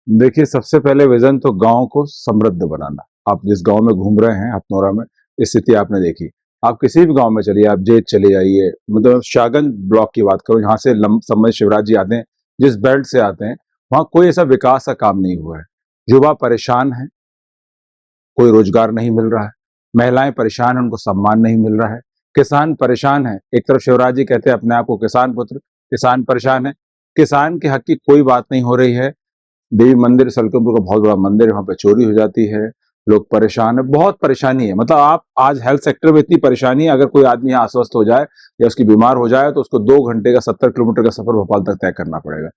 देखिए, सबसे पहले विजन तो गांव को समृद्ध बनाना। आप जिस गांव में घूम रहे हैं हथनोरा में, स्थिति आपने देखी। आप किसी भी गांव में चलिए, आप जेठ चले जाइए, मतलब शाहगंज ब्लॉक की बात करूं, जहां से संबंध शिवराज जी आते हैं, जिस बेल्ट से आते हैं, वहां कोई ऐसा विकास का काम नहीं हुआ है। युवा परेशान है, कोई रोजगार नहीं मिल रहा है। महिलाएं परेशान हैं, उनको सम्मान नहीं मिल रहा है। किसान परेशान है, एक तरफ शिवराज जी कहते हैं अपने आप को किसान पुत्र, किसान परेशान है। किसान के हक की कोई बात नहीं हो रही है। देवी मंदिर सलकनपुर का बहुत बड़ा मंदिर है, वहां पे चोरी हो जाती है, लोग परेशान है, बहुत परेशानी है। मतलब आप आज हेल्थ सेक्टर में इतनी परेशानी है, अगर कोई आदमी यहाँ अस्वस्थ हो जाए या उसकी बीमार हो जाए तो उसको 2 घंटे का 70 किलोमीटर का सफर भोपाल तक तय करना पड़ेगा।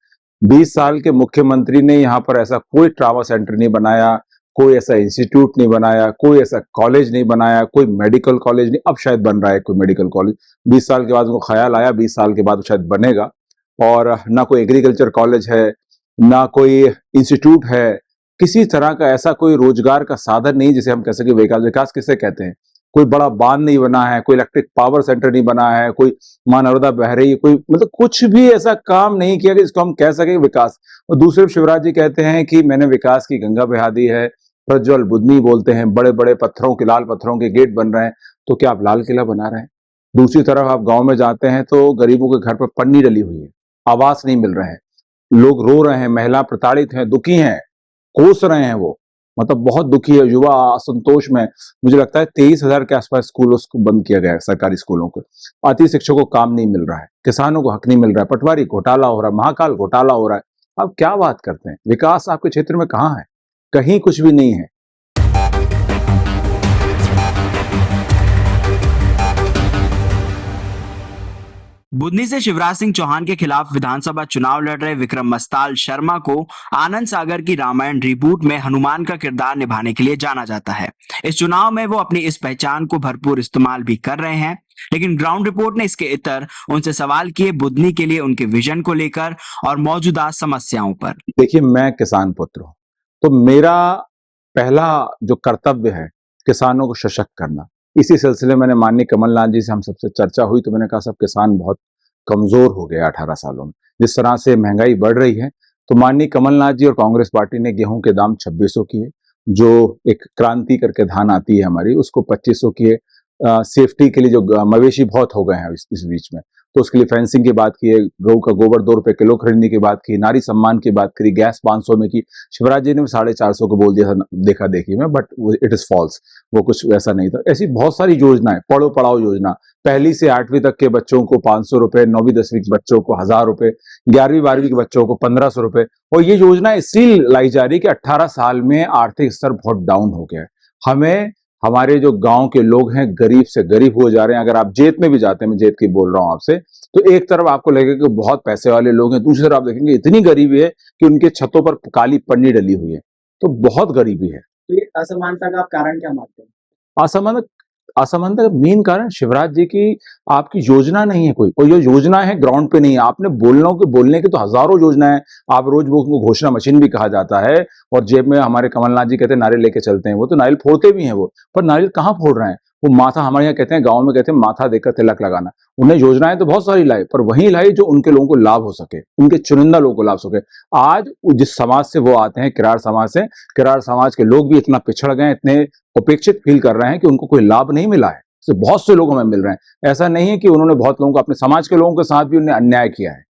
20 साल के मुख्यमंत्री ने यहाँ पर ऐसा कोई ट्रामा सेंटर नहीं बनाया, कोई ऐसा इंस्टीट्यूट नहीं बनाया, कोई ऐसा कॉलेज नहीं बनाया, कोई मेडिकल कॉलेज नहीं। अब शायद बन रहा है कोई मेडिकल कॉलेज, 20 साल के बाद उनको ख्याल आया, 20 साल के बाद शायद बनेगा। और ना कोई एग्रीकल्चर कॉलेज है, ना कोई इंस्टीट्यूट है, किसी तरह का ऐसा कोई रोजगार का साधन नहीं जिसे हम कह सके विकास। विकास किसे कहते हैं? कोई बड़ा बांध नहीं बना है, कोई इलेक्ट्रिक पावर सेंटर नहीं बना है, कोई मां नर्मदा बह रही है, कोई मतलब कुछ भी ऐसा काम नहीं किया कि जिसको हम कह सके विकास। और दूसरे शिवराज जी कहते हैं कि मैंने विकास की गंगा बहा दी है, प्रज्वल बुद्धनी बोलते हैं, बड़े बड़े पत्थरों के, लाल पत्थरों के गेट बन रहे हैं। तो क्या आप लाल किला बना रहे हैं? दूसरी तरफ आप गांव में जाते हैं तो गरीबों के घर पर पन्नी डली हुई है, आवास नहीं मिल रहे हैं, लोग रो रहे हैं, महिला प्रताड़ित हैं, दुखी हैं, कोस रहे हैं वो, मतलब बहुत दुखी है, युवा असंतोष में। मुझे लगता है 23,000 के आसपास स्कूलों को बंद किया गया है, सरकारी स्कूलों को। अति शिक्षकों को काम नहीं मिल रहा है, किसानों को हक नहीं मिल रहा है, पटवारी घोटाला हो रहा है, महाकाल घोटाला हो रहा है। अब क्या बात करते हैं? विकास आपके क्षेत्र में कहाँ है? कहीं कुछ भी नहीं है। बुधनी से शिवराज सिंह चौहान के खिलाफ विधानसभा चुनाव लड़ रहे विक्रम मस्ताल शर्मा को आनंद सागर की रामायण रिबूट में हनुमान का किरदार निभाने के लिए जाना जाता है। इस चुनाव में वो अपनी इस पहचान को भरपूर इस्तेमाल भी कर रहे हैं, लेकिन ग्राउंड रिपोर्ट ने इसके इतर उनसे सवाल किए बुधनी के लिए उनके विजन को लेकर और मौजूदा समस्याओं पर। देखिए, मैं किसान पुत्र हूं, तो मेरा पहला जो कर्तव्य है किसानों को सशक्त करना। इसी सिलसिले में मैंने माननीय कमलनाथ जी से हम सबसे चर्चा हुई, तो मैंने कहा सब किसान बहुत कमजोर हो गए 18 सालों में, जिस तरह से महंगाई बढ़ रही है। तो माननीय कमलनाथ जी और कांग्रेस पार्टी ने गेहूं के दाम 2600 किए, जो एक क्रांति करके धान आती है हमारी, उसको 2500 किए। सेफ्टी के लिए जो मवेशी बहुत हो गए हैं इस बीच में, तो उसके लिए फेंसिंग की बात की है, गऊ का गोबर 2 रुपए किलो खरीदने की बात की, नारी सम्मान की बात करी, गैस 500 में की। शिवराज जी ने 450 को बोल दिया था देखा देखी में, बट इट इज फॉल्स, वो कुछ वैसा नहीं था। ऐसी बहुत सारी योजनाएं, पढ़ो पढ़ाओ योजना, 1 से 8वीं तक के बच्चों को 500 रुपए, 9वीं 10वीं के बच्चों को 1000 रुपए, 11वीं 12वीं के बच्चों को 1500 रुपए। और ये योजना इसलिए लाई जा रही है कि 18 साल में आर्थिक स्तर बहुत डाउन हो गया है। हमें, हमारे जो गांव के लोग हैं गरीब से गरीब हो जा रहे हैं। अगर आप जेत में भी जाते हैं, मैं जेत की बोल रहा हूं आपसे, तो एक तरफ आपको लगेगा कि बहुत पैसे वाले लोग हैं, दूसरी तरफ आप देखेंगे इतनी गरीबी है कि उनके छतों पर काली पन्नी डली हुई है। तो बहुत गरीबी है। तो ये असमानता का आप कारण क्या मानते हैं? असमानता, असमानता का मेन कारण शिवराज जी की आपकी योजना नहीं है कोई, और ये योजना है ग्राउंड पे नहीं है। आपने बोलने की तो हजारों योजना है। आप रोज वो उनको घोषणा मशीन भी कहा जाता है, और जेब में हमारे कमलनाथ जी कहते हैं नारियल लेके चलते हैं, वो तो नारियल फोड़ते भी हैं वो, पर नारियल कहाँ फोड़ रहे हैं? वो माथा, हमारे यहाँ कहते हैं, गाँव में कहते हैं माथा देकर तिलक लगाना। उन्हें योजनाएं तो बहुत सारी लाई, पर वही लाई जो उनके लोगों को लाभ हो सके, उनके चुनिंदा लोगों को लाभ हो सके। आज जिस समाज से वो आते हैं, किरार समाज से, किरार समाज के लोग भी इतना पिछड़ गए, इतने उपेक्षित फील कर रहे हैं कि उनको कोई लाभ नहीं मिला है। बहुत से लोग हमें मिल रहे हैं। ऐसा नहीं है कि उन्होंने बहुत लोगों को, अपने समाज के लोगों के साथ भी उन्होंने अन्याय किया है।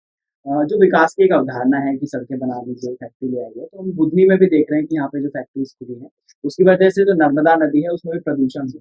जो विकास की एक अवधारणा है कि सड़कें बना दीजिए, फैक्ट्री ले आइए, तो हम बुधनी में भी देख रहे हैं कि यहाँ पे जो फैक्ट्रीज खुली है, उसकी वजह से जो नर्मदा नदी है उसमें भी प्रदूषण हो,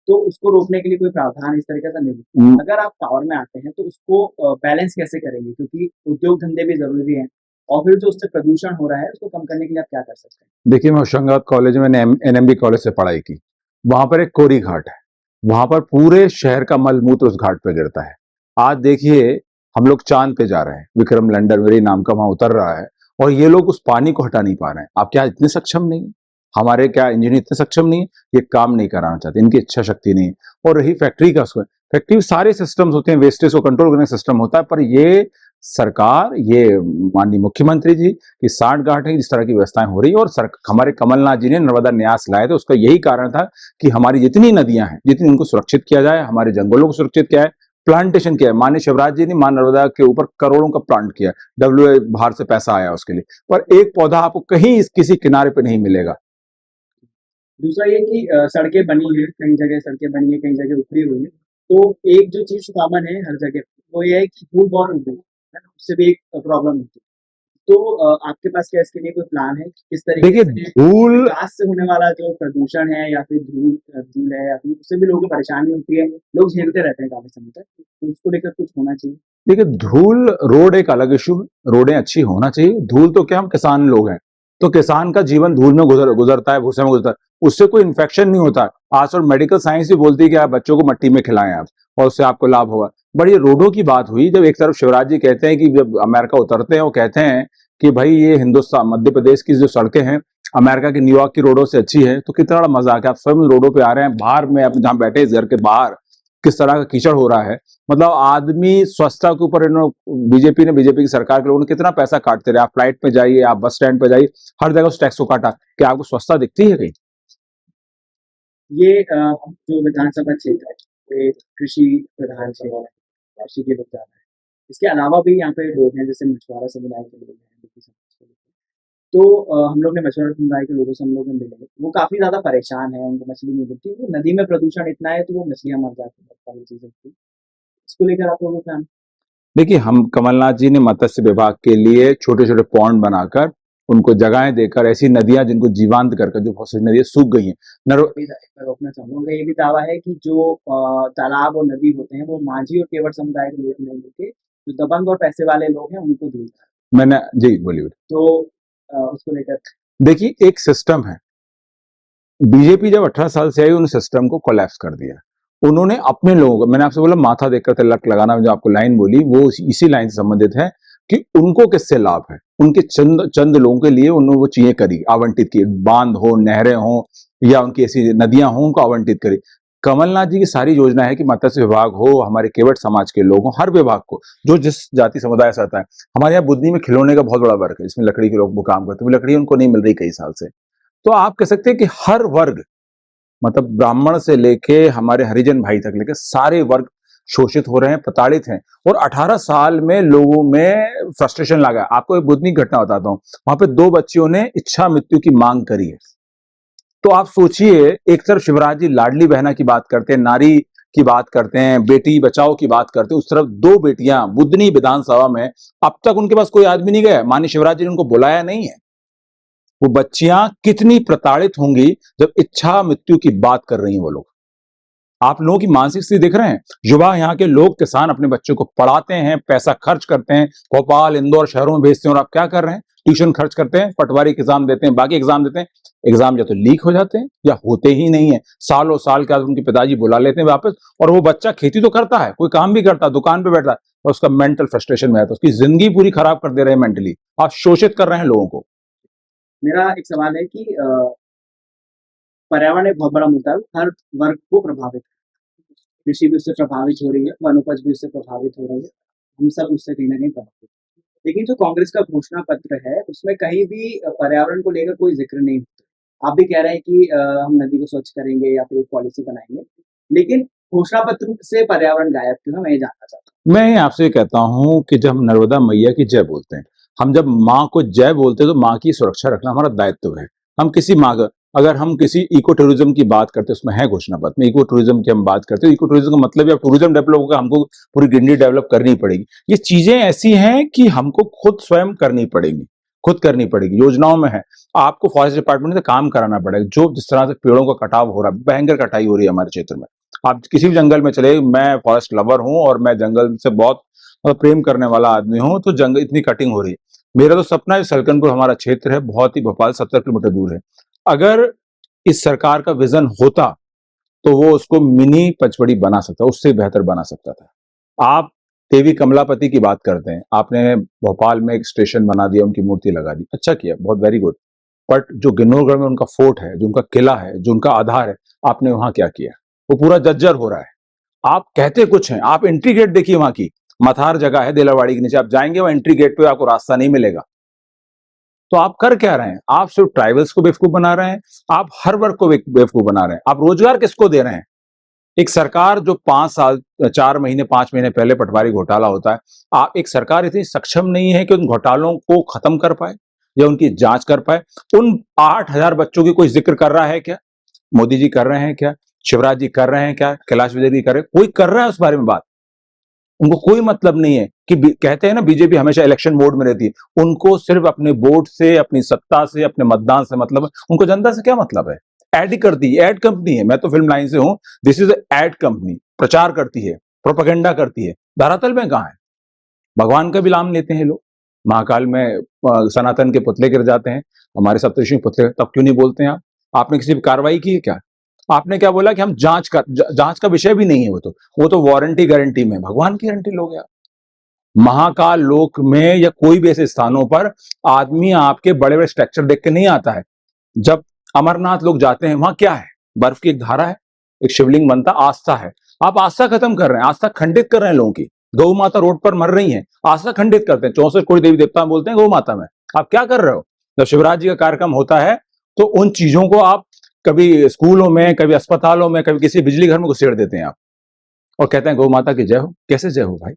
तो उसको रोकने के लिए कोई प्रावधान इस तरीके से नहीं। अगर आप पावर में आते हैं तो उसको बैलेंस कैसे करेंगे, क्योंकि उद्योग धंधे भी जरूरी है, और फिर जो उससे प्रदूषण हो रहा है उसको कम करने के लिए आप क्या कर सकते हैं? देखिए, मैं होशंगाबाद कॉलेज में एनएमबी कॉलेज से पढ़ाई की। वहां पर एक कोरी घाट है, वहां पर पूरे शहर का मल मूत्र उस घाट पे गिरता है। आज देखिए, हम लोग चांद पे जा रहे हैं, विक्रम लैंडर मेरे नाम का वहां उतर रहा है, और ये लोग उस पानी को हटा नहीं पा रहे हैं। आप क्या इतने सक्षम नहीं? हमारे क्या इंजीनियर इतने सक्षम नहीं है? ये काम नहीं कराना चाहते, इनकी इच्छा शक्ति नहीं है। और रही फैक्ट्री का, फैक्ट्री सारे सिस्टम्स होते हैं, वेस्टेज को कंट्रोल करने का सिस्टम होता है, पर ये सरकार, ये माननीय मुख्यमंत्री जी की सांठ गांठ है, जिस तरह की व्यवस्थाएं हो रही है। और हमारे कमलनाथ जी ने नर्मदा न्यास लाए थे, उसका यही कारण था कि हमारी जितनी नदियां हैं, जितनी उनको सुरक्षित किया जाए, हमारे जंगलों को सुरक्षित किया है, प्लांटेशन किया है। माननीय शिवराज जी ने मां नर्मदा के ऊपर करोड़ों का प्लांट किया, डब्ल्यू बाहर से पैसा आया उसके लिए, पर एक पौधा आपको कहीं किसी किनारे पे नहीं मिलेगा। दूसरा ये कि सड़कें बनी हैं, कई जगह सड़कें बनी है, कई जगह उखड़ी हुई है। तो एक जो चीज कॉमन है हर जगह, वो ये है कि धूल बहुत उड़ गई है ना, उससे भी एक प्रॉब्लम होती है। तो आपके पास क्या इसके लिए कोई प्लान है कि किस तरीके देखिए से धूल, विकास से होने वाला जो प्रदूषण है या फिर धूल है या फिर उससे भी लोगों को परेशानी होती है, लोग झेलते रहते हैं काफी समय तक, तो उसको लेकर कुछ होना चाहिए। देखिए धूल, रोड एक अलग इशू है, रोडें अच्छी होना चाहिए। धूल तो क्या, हम किसान लोग हैं, तो किसान का जीवन धूल में गुजरता है, भूसे में गुजरता है, उससे कोई इन्फेक्शन नहीं होता। आज और मेडिकल साइंस भी बोलती है कि आप बच्चों को मट्टी में खिलाएं आप, और उससे आपको लाभ होगा। बट ये रोडों की बात हुई, जब एक तरफ शिवराज जी कहते हैं कि जब अमेरिका उतरते हैं, वो कहते हैं कि भाई ये हिंदुस्तान, मध्य प्रदेश की जो सड़कें हैं अमेरिका की, न्यूयॉर्क की रोडों से अच्छी है, तो कितना बड़ा मजाक है। आप स्वयं रोडों पे आ रहे हैं, बाहर में आप जहाँ बैठे इस घर के बाहर किस तरह का कीचड़ हो रहा है। मतलब आदमी स्वच्छता के ऊपर, बीजेपी की सरकार के लोगों ने कितना पैसा काटते रहे। आप फ्लाइट पे जाइए, आप बस स्टैंड पे जाइए, हर जगह उस टैक्स को काटा। क्या आपको स्वच्छता दिखती है कहीं? ये जो विधानसभा क्षेत्र है, ये कृषि प्रधान क्षेत्र है, कृषि के लोग ज्यादा है। इसके अलावा भी यहाँ पे लोग हैं, जैसे मछुआरा समुदाय के लोग हैं, दुकी समाज के लोग हैं। तो हम लोग ने मछुआरा समुदाय के लोगों से हम लोग ने मिले, वो काफी ज्यादा परेशान है, उनको मछली नहीं मिलती, वो नदी में प्रदूषण इतना है तो वो मछलियां मर जाती हैं, बहुत सारी चीजें होती हैं। इसको लेकर आप लोगों का देखिए, हम कमलनाथ जी ने मत्स्य विभाग के लिए छोटे छोटे पॉन्ड बनाकर, उनको जगहें देकर, ऐसी नदियां जिनको जीवांत करके, जो बहुत सारी नदियां सूख गई हैं, भी मैं रोकना चाहूंगा, उनका ये भी दावा है कि जो तालाब और नदी होते हैं वो माझी और केवट समुदाय के लोग नहीं मिलके जो दबंग और पैसे वाले लोग हैं उनको देता है। मैंने, जी बोलिए। तो उसको लेकर देखिए एक सिस्टम है, बीजेपी जब 18 साल से आई, उन्होंने सिस्टम को कोलैप्स कर दिया। उन्होंने अपने लोगों को, मैंने आपसे बोला माथा देखकर तिलक लगाना, जो आपको लाइन बोली वो इसी लाइन से संबंधित है कि उनको किससे लाभ है। उनके चंद चंद लोगों के लिए उन्होंने वो चीजें करी, आवंटित की, बांध हो, नहरें हो, या उनकी ऐसी नदियां हो, उनको आवंटित करी। कमलनाथ जी की सारी योजना है कि मत्स्य विभाग हो, हमारे केवट समाज के लोग हों, हर विभाग को, जो जिस जाति समुदाय से आता है। हमारे यहाँ बुद्धि में खिलौने का बहुत बड़ा वर्क है, जिसमें लकड़ी के लोग वो काम करते हैं, वो लकड़ी उनको नहीं मिल रही कई साल से। तो आप कह सकते हैं कि हर वर्ग, मतलब ब्राह्मण से लेके हमारे हरिजन भाई तक लेके सारे वर्ग शोषित हो रहे हैं, प्रताड़ित हैं। और 18 साल में लोगों में फ्रस्ट्रेशन लगा। आपको एक बुद्धनी घटना बताता हूं, वहां पे 2 बच्चियों ने इच्छा मृत्यु की मांग करी है। तो आप सोचिए, एक तरफ शिवराज जी लाडली बहना की बात करते हैं, नारी की बात करते हैं, बेटी बचाओ की बात करते हैं, उस तरफ 2 बेटियां बुद्धनी विधानसभा में, अब तक उनके पास कोई आदमी नहीं गया, माननीय शिवराज जी ने उनको बुलाया नहीं है। वो बच्चियां कितनी प्रताड़ित होंगी जब इच्छा मृत्यु की बात कर रही हैं वो लोग। आप लोगों की मानसिक स्थिति देख रहे हैं। युवा यहाँ के लोग, किसान अपने बच्चों को पढ़ाते हैं, पैसा खर्च करते हैं, भोपाल इंदौर शहरों में भेजते हैं, और आप क्या कर रहे हैं? ट्यूशन खर्च करते हैं, पटवारी के एग्जाम देते हैं, बाकी एग्जाम देते हैं। एग्जाम या तो लीक हो जाते हैं या होते ही नहीं है। सालों साल के बाद उनके पिताजी बुला लेते हैं वापस, और वो बच्चा खेती तो करता है, कोई काम भी करता है, दुकान पे बैठा है, और उसका मेंटल फ्रस्ट्रेशन में आता है, उसकी जिंदगी पूरी खराब कर दे रहे हैं मेंटली। आप शोषित कर रहे हैं लोगों को। मेरा एक सवाल है कि पर्यावरण एक बहुत बड़ा मुद्दा है, हर वर्ग को प्रभावित है। कृषि भी उससे प्रभावित हो रही है, वन उपज भी उससे प्रभावित हो रही है, हम सब उससे कहीं ना कहीं प्रभावित हैं। लेकिन जो कांग्रेस का घोषणा पत्र है उसमें कहीं भी पर्यावरण को लेकर कोई जिक्र नहीं होता। आप भी कह रहे हैं कि हम नदी को स्वच्छ करेंगे या फिर एक पॉलिसी बनाएंगे, लेकिन घोषणा पत्र से पर्यावरण गायब क्यों है, मैं ये जानना चाहता हूँ। मैं आपसे कहता हूं कि जब हम नर्मदा मैया की जय बोलते हैं, हम जब माँ को जय बोलते हैं, तो माँ की सुरक्षा रखना हमारा दायित्व है। हम किसी माँ का, अगर हम किसी इको टूरिज्म की बात करते हैं, उसमें है घोषणा पत्र में इको टूरिज्म की हम बात करते हैं। इको टूरिज्म का मतलब है टूरिज्म डेवलप होगा, हमको पूरी गिंडी डेवलप करनी पड़ेगी। ये चीजें ऐसी हैं कि हमको खुद स्वयं करनी पड़ेगी, खुद करनी पड़ेगी, योजनाओं में है। आपको फॉरेस्ट डिपार्टमेंट से काम कराना पड़ेगा। जो जिस तरह से पेड़ों का कटाव हो रहा है, भयंकर कटाई हो रही है हमारे क्षेत्र में। आप किसी भी जंगल में चले, मैं फॉरेस्ट लवर हूं और मैं जंगल से बहुत प्रेम करने वाला आदमी हूं, तो जंगल इतनी कटिंग हो रही है। मेरा तो सपना है, सलकनपुर हमारा क्षेत्र है, बहुत ही, भोपाल 70 किलोमीटर दूर है। अगर इस सरकार का विजन होता तो वो उसको मिनी पचमढ़ी बना सकता, उससे बेहतर बना सकता था। आप देवी कमलापति की बात करते हैं, आपने भोपाल में एक स्टेशन बना दिया, उनकी मूर्ति लगा दी, अच्छा किया, बहुत वेरी गुड। बट जो गिन्नौरगढ़ में उनका फोर्ट है, जो उनका किला है, जो उनका आधार है, आपने वहां क्या किया? वो पूरा जर्जर हो रहा है। आप कहते कुछ हैं, आप एंट्री गेट देखिए वहां की, मथार जगह है देलावाड़ी के नीचे, आप जाएंगे वहां एंट्री गेट पे आपको रास्ता नहीं मिलेगा। तो आप कर क्या रहे हैं? आप सिर्फ ट्राइबल्स को बेवकूफ बना रहे हैं, आप हर वर्ग को बेवकूफ बना रहे हैं। आप रोजगार किसको दे रहे हैं? एक सरकार जो 5 साल 4 महीने 5 महीने पहले पटवारी घोटाला होता है, आप एक सरकार इतनी सक्षम नहीं है कि उन घोटालों को खत्म कर पाए या उनकी जांच कर पाए। उन 8,000 बच्चों की कोई जिक्र कर रहा है क्या? मोदी जी कर रहे हैं क्या? शिवराज जी कर रहे हैं क्या? कैलाश विजय जी कर रहे हैं? कोई कर रहा है उस बारे में बात? उनको कोई मतलब नहीं है कि कहते हैं ना बीजेपी हमेशा इलेक्शन मोड में रहती है। उनको सिर्फ अपने वोट से, अपनी सत्ता से, अपने मतदान से मतलब है। उनको जनता से क्या मतलब है? एड ही करती है, एड कंपनी है। मैं तो फिल्म लाइन से हूं, दिस इज एड कंपनी। प्रचार करती है, प्रोपेगेंडा करती है। धरातल में कहां है? भगवान का भी नाम लेते हैं लोग। महाकाल में सनातन के पुतले गिर जाते हैं, हमारे सप्तऋषि पुतले, तब क्यों नहीं बोलते हैं आप? आपने किसी भी कार्रवाई की है क्या? आपने क्या बोला कि हम जांच का विषय भी नहीं है। वो तो वारंटी गारंटी में, भगवान की गारंटी लोगे आप। महाकाल लोक में या कोई भी ऐसे स्थानों पर आदमी आपके बड़े बड़े स्ट्रक्चर देख के नहीं आता है। जब अमरनाथ लोग जाते हैं, वहां क्या है? बर्फ की एक धारा है, एक शिवलिंग बनता, आस्था है। आप आस्था खत्म कर रहे हैं, आस्था खंडित कर रहे हैं लोगों की। गौ माता रोड पर मर रही है, आस्था खंडित करते हैं। 64 कोई देवी देवता बोलते हैं गौ माता में। आप क्या कर रहे हो? जब शिवराज जी का कार्यक्रम होता है तो उन चीजों को आप कभी स्कूलों में, कभी अस्पतालों में, कभी किसी बिजली घर में घुसेड़ देते हैं आप, और कहते हैं गौ माता की जय हो। कैसे जय हो भाई?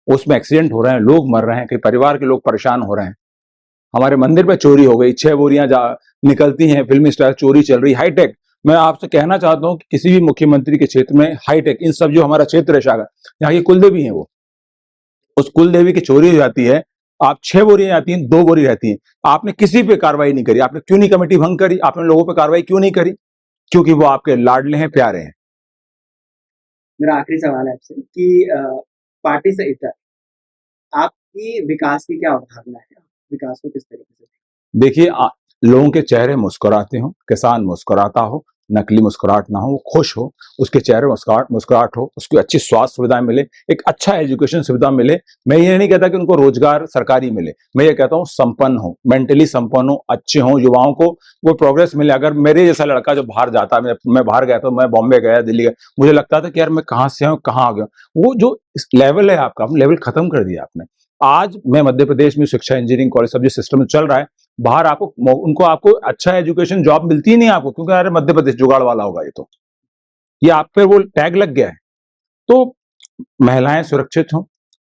उसमें एक्सीडेंट हो रहे हैं, लोग मर रहे हैं, कई परिवार के लोग परेशान हो रहे हैं। हमारे मंदिर में चोरी हो गई, 6 बोरियां निकलती हैं, फिल्मी स्टाइल चोरी चल रही, हाईटेक। मैं आपसे कहना चाहता हूं कि किसी भी मुख्यमंत्री के क्षेत्र में हाईटेक, इन सब जो हमारा क्षेत्र है सागर, यहाँ की कुलदेवी है, वो उस कुलदेवी की चोरी हो जाती है। आप 6 बोरियां आती हैं, 2 बोरी रहती हैं। आपने किसी पे कार्रवाई नहीं करी। आपने क्यों नहीं कमेटी भंग करी? आपने लोगों पे कार्रवाई क्यों नहीं करी? क्योंकि वो आपके लाडले हैं, प्यारे हैं। मेरा आखिरी सवाल है आपसे कि पार्टी से इतर आपकी विकास की क्या अवधारणा है? विकास को किस तरीके से? देखिए, लोगों के चेहरे मुस्कुराते हो, किसान मुस्कुराता हो, नकली मुस्कुराहट ना हो, वो खुश हो, उसके चेहरे मुस्कुराहट हो, उसको अच्छी स्वास्थ्य सुविधाएं मिले, एक अच्छा एजुकेशन सुविधा मिले। मैं ये नहीं कहता कि उनको रोजगार सरकारी मिले, मैं ये कहता हूँ संपन्न हो, मेंटली संपन्न हो, अच्छे हो, युवाओं को वो प्रोग्रेस मिले। अगर मेरे जैसा लड़का जो बाहर जाता है, मैं बाहर गया, तो मैं बॉम्बे गया, दिल्ली गया, मुझे लगता था कि यार मैं कहाँ से हूँ, कहाँ आ गया। वो जो लेवल है आपका, लेवल खत्म कर दिया आपने। आज मैं मध्य प्रदेश में शिक्षा, इंजीनियरिंग कॉलेज सब जो सिस्टम चल रहा है, बाहर आपको अच्छा एजुकेशन जॉब मिलती ही नहीं आपको, क्योंकि अरे मध्य प्रदेश जुगाड़ वाला होगा, ये आप पे वो टैग लग गया है। तो महिलाएं सुरक्षित हो,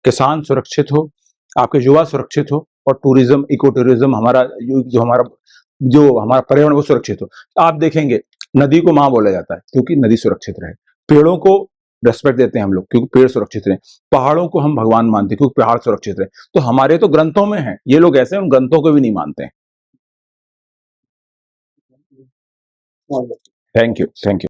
किसान सुरक्षित हो, आपके युवा सुरक्षित हो, और टूरिज्म, इको टूरिज्म, हमारा जो हमारा पर्यावरण वो सुरक्षित हो। आप देखेंगे नदी को मां बोला जाता है क्योंकि नदी सुरक्षित रहे। पेड़ों को रेस्पेक्ट देते हैं हम लोग क्योंकि पेड़ सुरक्षित रहे। पहाड़ों को हम भगवान मानते हैं क्योंकि पहाड़ सुरक्षित रहे। तो हमारे तो ग्रंथों में है, ये लोग ऐसे उन ग्रंथों को भी नहीं मानते हैं। बहुत थैंक यू, थैंक यू।